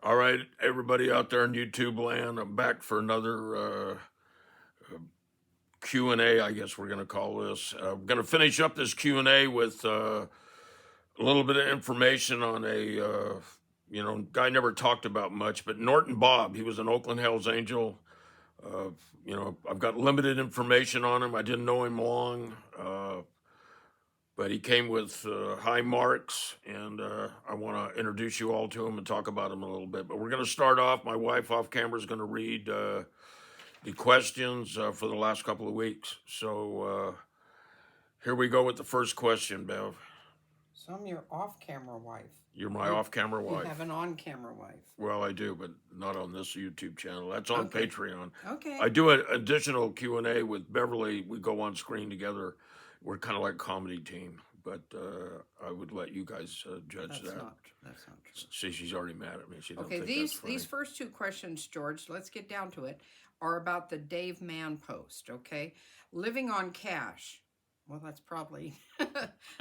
All right, everybody out there in YouTube land, I'm back for another Q&A, I guess we're going to call this. I'm going to finish up this Q&A with a little bit of information on a, guy never talked about much, but Norton Bob. He was an Oakland Hells Angel. I've got limited information on him. I didn't know him long, but he came with high marks, and I want to introduce you all to him and talk about him a little bit. But we're going to start off. My wife off camera is going to read the questions for the last couple of weeks. So here we go with the first question, Bev. So I'm your off-camera wife. You're my off-camera wife. You have an on-camera wife. Well, I do, but not on this YouTube channel. That's on Patreon. Okay. I do an additional Q&A with Beverly. We go on screen together. We're kind of like a comedy team, but I would let you guys judge that. That's not true. See, she's already mad at me. She don't Okay, think these first two questions, George, let's get down to it, are about the Dave Mann post, okay? Living on cash. Well, that's probably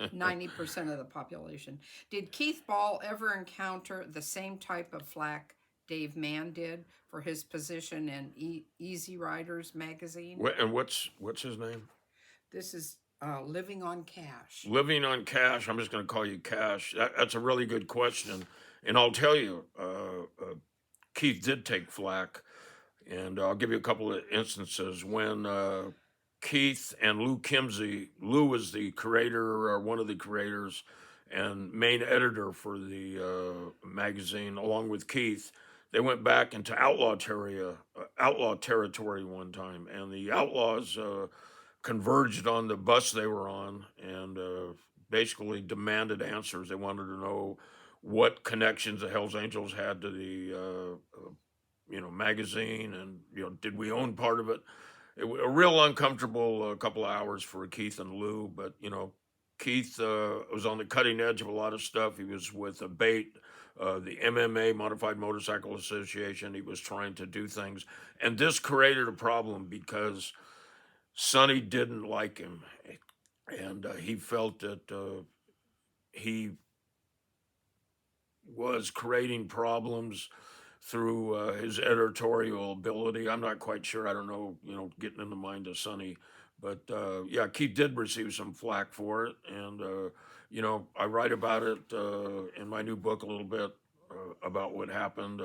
90% of the population. Did Keith Ball ever encounter the same type of flack Dave Mann did for his position in Easy Riders magazine? And what's his name? This is Living on Cash. Living on Cash. I'm just going to call you Cash. That's a really good question. And I'll tell you, Keith did take flack. And I'll give you a couple of instances. When Keith and Lou Kimsey, Lou was the creator, or one of the creators, and main editor for the magazine, along with Keith. They went back into outlaw territory one time, and the outlaws converged on the bus they were on and basically demanded answers. They wanted to know what connections the Hells Angels had to the magazine, and did we own part of it? A real uncomfortable couple of hours for Keith and Lou, but Keith was on the cutting edge of a lot of stuff. He was with ABATE, the MMA, Modified Motorcycle Association. He was trying to do things, and this created a problem because Sonny didn't like him, and he felt that he was creating problems through his editorial ability. I'm not quite sure. I don't know, getting in the mind of Sonny. But Keith did receive some flack for it. And, I write about it in my new book a little bit about what happened.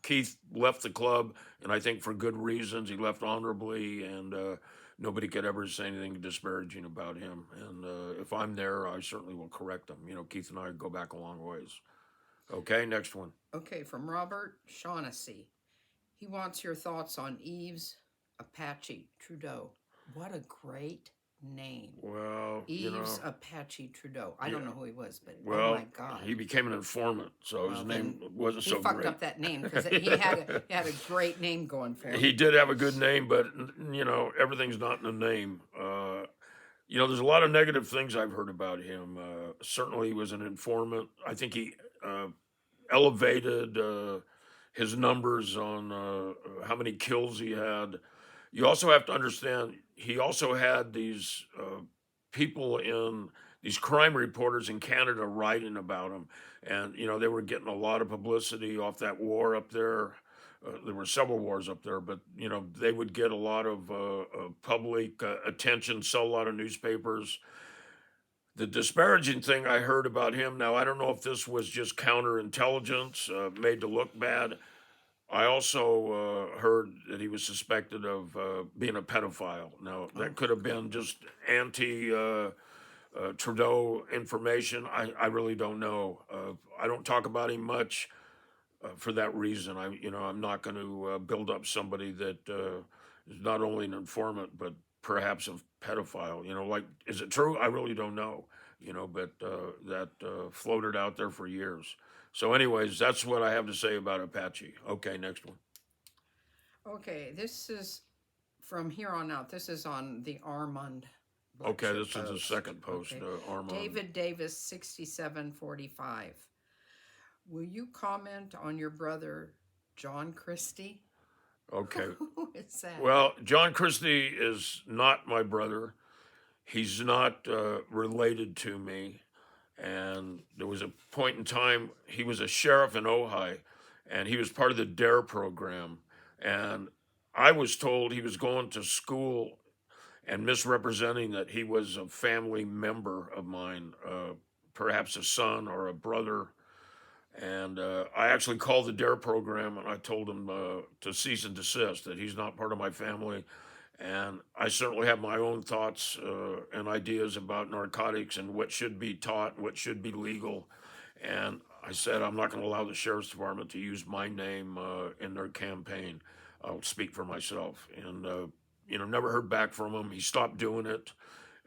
Keith left the club, and I think for good reasons. He left honorably, and nobody could ever say anything disparaging about him. And if I'm there, I certainly will correct him. Keith and I go back a long ways. Okay, next one. Okay, from Robert Shaughnessy. He wants your thoughts on Yves Apache Trudeau. What a great name. Well, Yves Apache Trudeau. I don't know who he was, but well, oh my God. He became an informant, so his name wasn't so great. He fucked up that name because he had a great name going for him. He did have a good name, but, everything's not in the name. There's a lot of negative things I've heard about him. Certainly he was an informant. I think he elevated his numbers on how many kills he had. You also have to understand, he also had these these crime reporters in Canada writing about him. And, they were getting a lot of publicity off that war up there. There were several wars up there, but, they would get a lot of public attention, sell a lot of newspapers. The disparaging thing I heard about him, now I don't know if this was just counterintelligence, made to look bad. I also heard that he was suspected of being a pedophile. Now, that could have been just anti-Trudeau information. I really don't know. I don't talk about him much for that reason. I'm not going to build up somebody that is not only an informant, but perhaps a pedophile. Is it true? I really don't know. But that floated out there for years. So anyways, that's what I have to say about Apache. Okay, next one. Okay, this is from here on out. This is on the Armand. Okay, this is the second post, okay. Armand. David Davis, 6745. Will you comment on your brother, John Christie? Okay. Who is that? Well, John Christie is not my brother. He's not related to me. And there was a point in time, he was a sheriff in Ojai, and he was part of the DARE program. And I was told he was going to school and misrepresenting that he was a family member of mine, perhaps a son or a brother. And I actually called the DARE program and I told him to cease and desist, that he's not part of my family. And I certainly have my own thoughts and ideas about narcotics and what should be taught, what should be legal. And I said, I'm not going to allow the sheriff's department to use my name in their campaign. I'll speak for myself. And, never heard back from him. He stopped doing it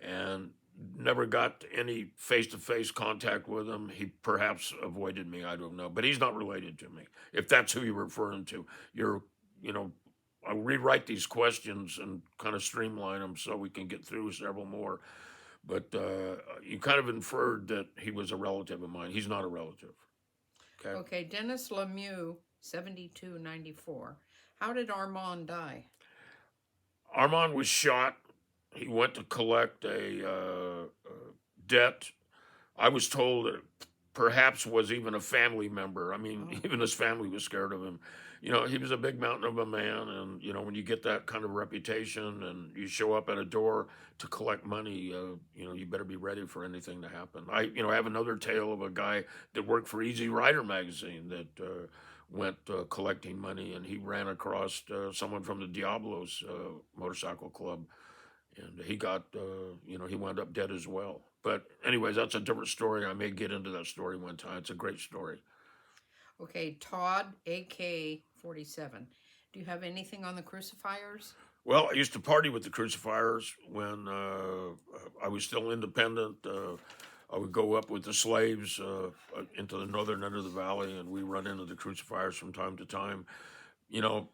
and never got any face to face contact with him. He perhaps avoided me. I don't know. But he's not related to me. If that's who you're referring to, you know, I rewrite these questions and kind of streamline them so we can get through several more. But you kind of inferred that he was a relative of mine. He's not a relative. Okay. Okay, Dennis Lemieux, 7294. How did Armand die? Arman was shot. He went to collect a debt. I was told that perhaps was even a family member. I mean, even his family was scared of him. He was a big mountain of a man, and when you get that kind of reputation and you show up at a door to collect money, you better be ready for anything to happen. I have another tale of a guy that worked for Easy Rider magazine that went collecting money, and he ran across someone from the Diablos motorcycle club, and he got, he wound up dead as well. But anyways, that's a different story. I may get into that story one time. It's a great story. Okay, Todd, AK 47. Do you have anything on the Cruicifiers? Well, I used to party with the Cruicifiers when I was still independent. I would go up with the slaves into the northern end of the valley, and we run into the Cruicifiers from time to time. You know,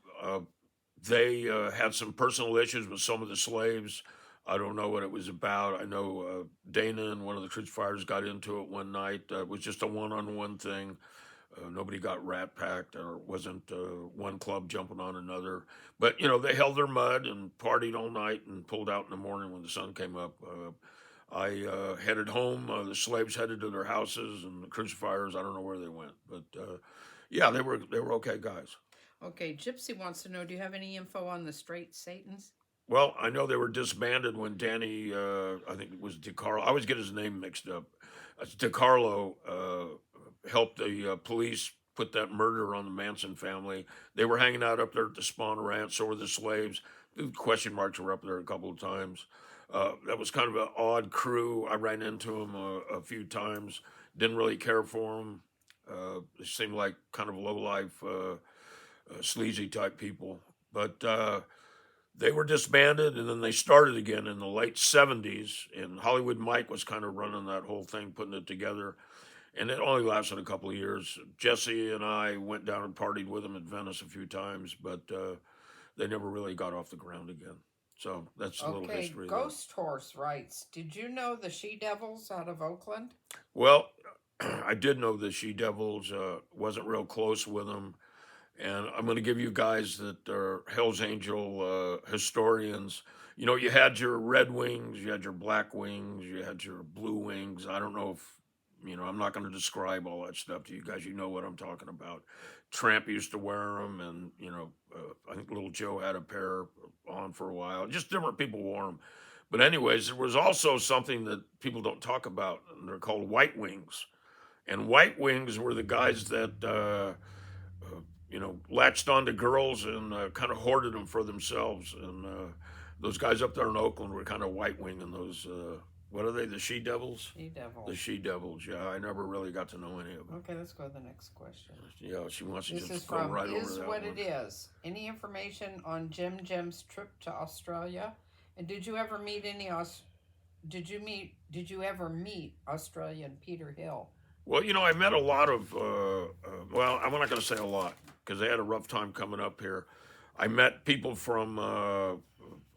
they had some personal issues with some of the slaves. I don't know what it was about. I know Dana and one of the Cruicifiers got into it one night. It was just a one-on-one thing. Nobody got rat packed, or wasn't one club jumping on another. But they held their mud and partied all night and pulled out in the morning when the sun came up. I headed home. The slaves headed to their houses, and the Cruicifiers, I don't know where they went, but yeah, they were okay guys. Okay, Gypsy wants to know, do you have any info on the Straight Satans? Well, I know they were disbanded when Danny, I think it was DiCarlo. I always get his name mixed up. DiCarlo helped the police put that murder on the Manson family. They were hanging out up there at the Spawn Ranch. So were the slaves. The question marks were up there a couple of times. That was kind of an odd crew. I ran into them a few times. Didn't really care for them. They seemed like kind of low-life, sleazy type people. But they were disbanded, and then they started again in the late 70s. And Hollywood Mike was kind of running that whole thing, putting it together. And it only lasted a couple of years. Jesse and I went down and partied with them at Venice a few times, but they never really got off the ground again. So that's a little history. Okay, Ghost Horse writes, did you know the She-Devils out of Oakland? Well, I did know the She-Devils. Wasn't real close with them. And I'm going to give you guys that are Hells Angel historians. You had your Red Wings, you had your Black Wings, you had your Blue Wings. I don't know if, I'm not going to describe all that stuff to you guys. You know what I'm talking about. Tramp used to wear them, and, I think Little Joe had a pair on for a while. Just different people wore them. But anyways, there was also something that people don't talk about, and they're called White Wings. And White Wings were the guys that, latched onto girls and kind of hoarded them for themselves. And those guys up there in Oakland were kind of white winging those, what are they, the She-Devils? She-Devils. The She-Devils, yeah. I never really got to know any of them. Okay, let's go to the next question. Yeah, she wants to This just is go from right over Is that What one. It Is. Any information on Jim's trip to Australia? And did you ever meet did you ever meet Australian Peter Hill? Well, I met a lot of, well, I'm not going to say a lot because they had a rough time coming up here. I met people from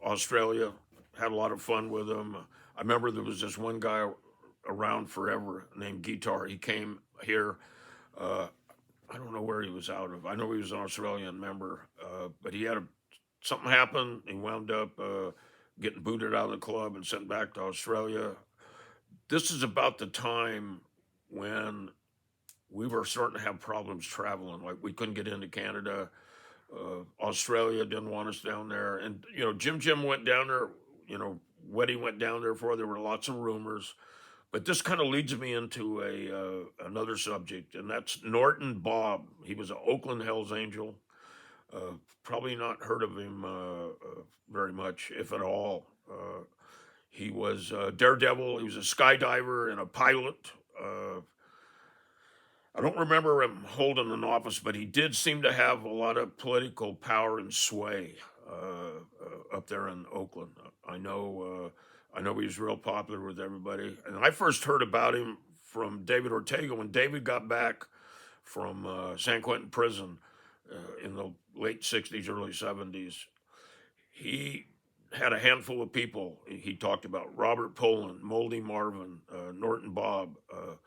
Australia, had a lot of fun with them. I remember there was this one guy around forever named Guitar. He came here. I don't know where he was out of. I know he was an Australian member, but he had something happen. He wound up getting booted out of the club and sent back to Australia. This is about the time when we were starting to have problems traveling. Like we couldn't get into Canada. Australia didn't want us down there. And, Jim went down there, what he went down there for. There were lots of rumors. But this kind of leads me into another subject, and that's Norton Bob. He was an Oakland Hells Angel. Probably not heard of him very much, if at all. He was daredevil. He was a skydiver and a pilot. I don't remember him holding an office, but he did seem to have a lot of political power and sway up there in Oakland. I know he was real popular with everybody, and I first heard about him from David Ortega when David got back from San Quentin prison in the late '60s, early '70s. He had a handful of people he talked about: Robert Poland, Moldy Marvin, Norton Bob. Of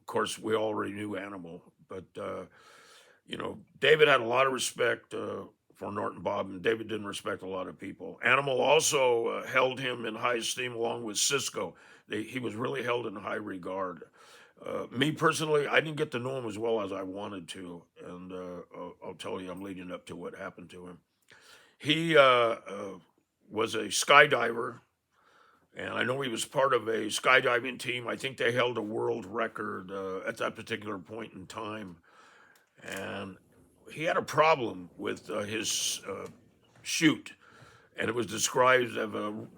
course, we already knew Animal, but David had a lot of respect for Norton Bob, and David didn't respect a lot of people. Animal also held him in high esteem along with Cisco. He was really held in high regard. Me personally, I didn't get to know him as well as I wanted to, and I'll tell you, I'm leading up to what happened to him. He was a skydiver, and I know he was part of a skydiving team. I think they held a world record at that particular point in time. And he had a problem with his chute, and it was described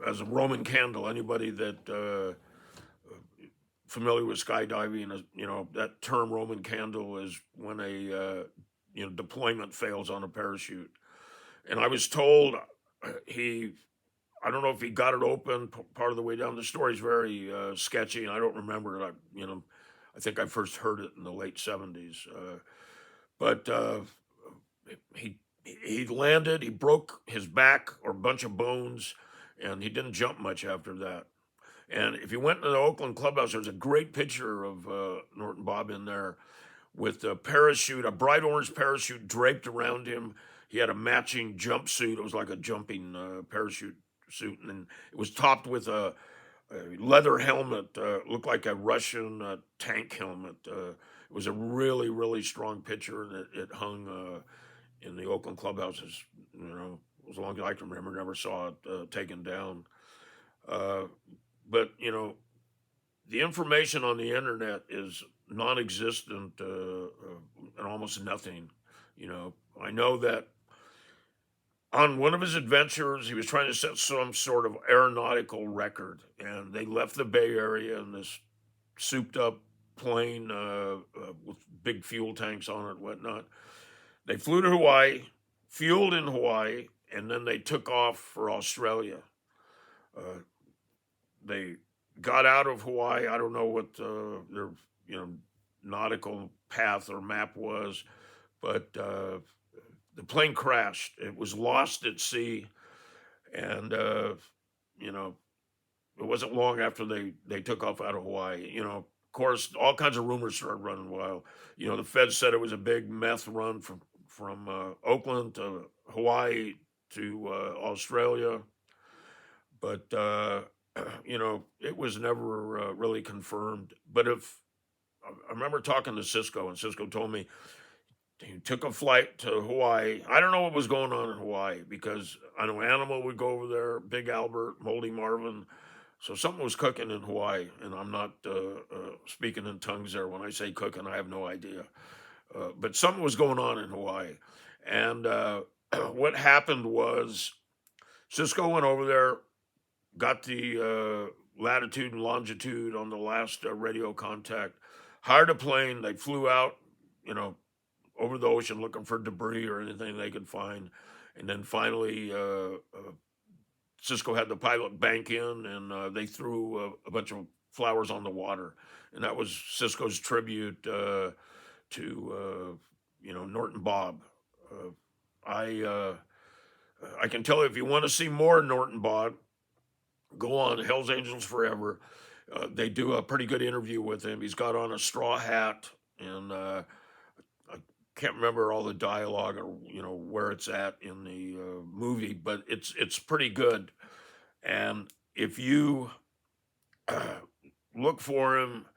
as a Roman candle. Anybody that familiar with skydiving, that term Roman candle is when a deployment fails on a parachute. And I was told I don't know if he got it open part of the way down. The story's very sketchy, and I don't remember it. I think I first heard it in the late '70s. But he landed. He broke his back or a bunch of bones, and he didn't jump much after that. And if you went to the Oakland clubhouse, there's a great picture of Norton Bob in there with a parachute, a bright orange parachute draped around him. He had a matching jumpsuit. It was like a jumping parachute suit, and it was topped with a leather helmet. Looked like a Russian tank helmet. It was a really, really strong picture, and it hung in the Oakland clubhouses. As long as I can remember, never saw it taken down. But the information on the internet is non-existent and almost nothing. I know that on one of his adventures, he was trying to set some sort of aeronautical record, and they left the Bay Area in this souped-up plane with big fuel tanks on it and whatnot. They flew to Hawaii, fueled in Hawaii, and then they took off for Australia. They got out of Hawaii. I don't know what their nautical path or map was, but the plane crashed. It was lost at sea, and it wasn't long after they took off out of Hawaii. Of course, all kinds of rumors started running wild. The Feds said it was a big meth run from Oakland to Hawaii to Australia, but it was never really confirmed. But I remember talking to Cisco, and Cisco told me he took a flight to Hawaii. I don't know what was going on in Hawaii because I know Animal would go over there, Big Albert, Moldy Marvin. So something was cooking in Hawaii, and I'm not speaking in tongues there. When I say cooking, I have no idea. But something was going on in Hawaii. And what happened was Cisco went over there, got the latitude and longitude on the last radio contact, hired a plane. They flew out, over the ocean looking for debris or anything they could find. And then finally, Cisco had the pilot bank in, and they threw a bunch of flowers on the water. And that was Cisco's tribute to Norton Bob. I can tell you, if you want to see more Norton Bob, go on Hells Angels Forever. They do a pretty good interview with him. He's got on a straw hat, and I can't remember all the dialogue or where it's at in the movie, but it's pretty good. And if you look for him,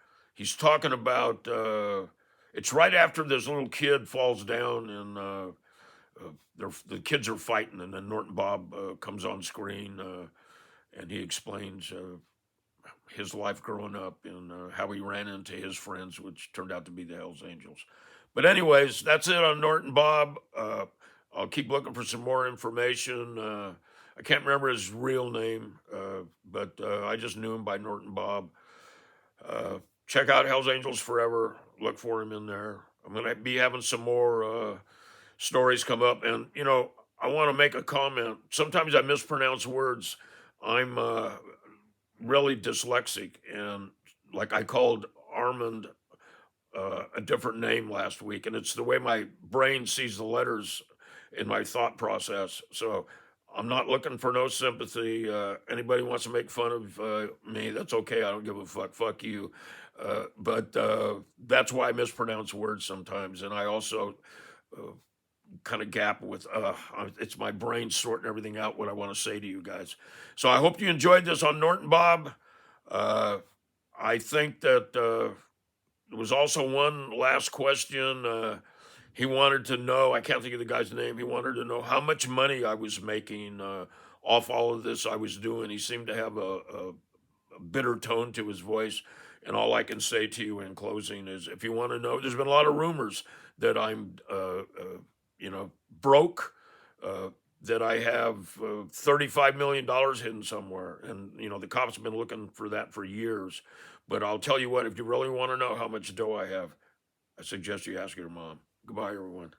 he's talking about, it's right after this little kid falls down and, the kids are fighting, and then Norton Bob comes on screen, and he explains his life growing up and how he ran into his friends, which turned out to be the Hells Angels. But anyways, that's it on Norton Bob. I'll keep looking for some more information. I can't remember his real name, but I just knew him by Norton Bob. Check out Hells Angels Forever. Look for him in there. I'm going to be having some more stories come up. And, I want to make a comment. Sometimes I mispronounce words. I'm really dyslexic. And like I called Armand a different name last week. And it's the way my brain sees the letters in my thought process. So I'm not looking for no sympathy. Anybody wants to make fun of me, that's okay. I don't give a fuck. Fuck you. But that's why I mispronounce words sometimes. And I also kind of gap with it's my brain sorting everything out what I want to say to you guys. So I hope you enjoyed this on Norton Bob. I think that there was also one last question. He wanted to know, I can't think of the guy's name. He wanted to know how much money I was making off all of this I was doing. He seemed to have a bitter tone to his voice. And all I can say to you in closing is, if you want to know, there's been a lot of rumors that I'm, broke, that I have $35 million hidden somewhere. And, the cops have been looking for that for years. But I'll tell you what, if you really want to know how much dough I have, I suggest you ask your mom. Goodbye, everyone.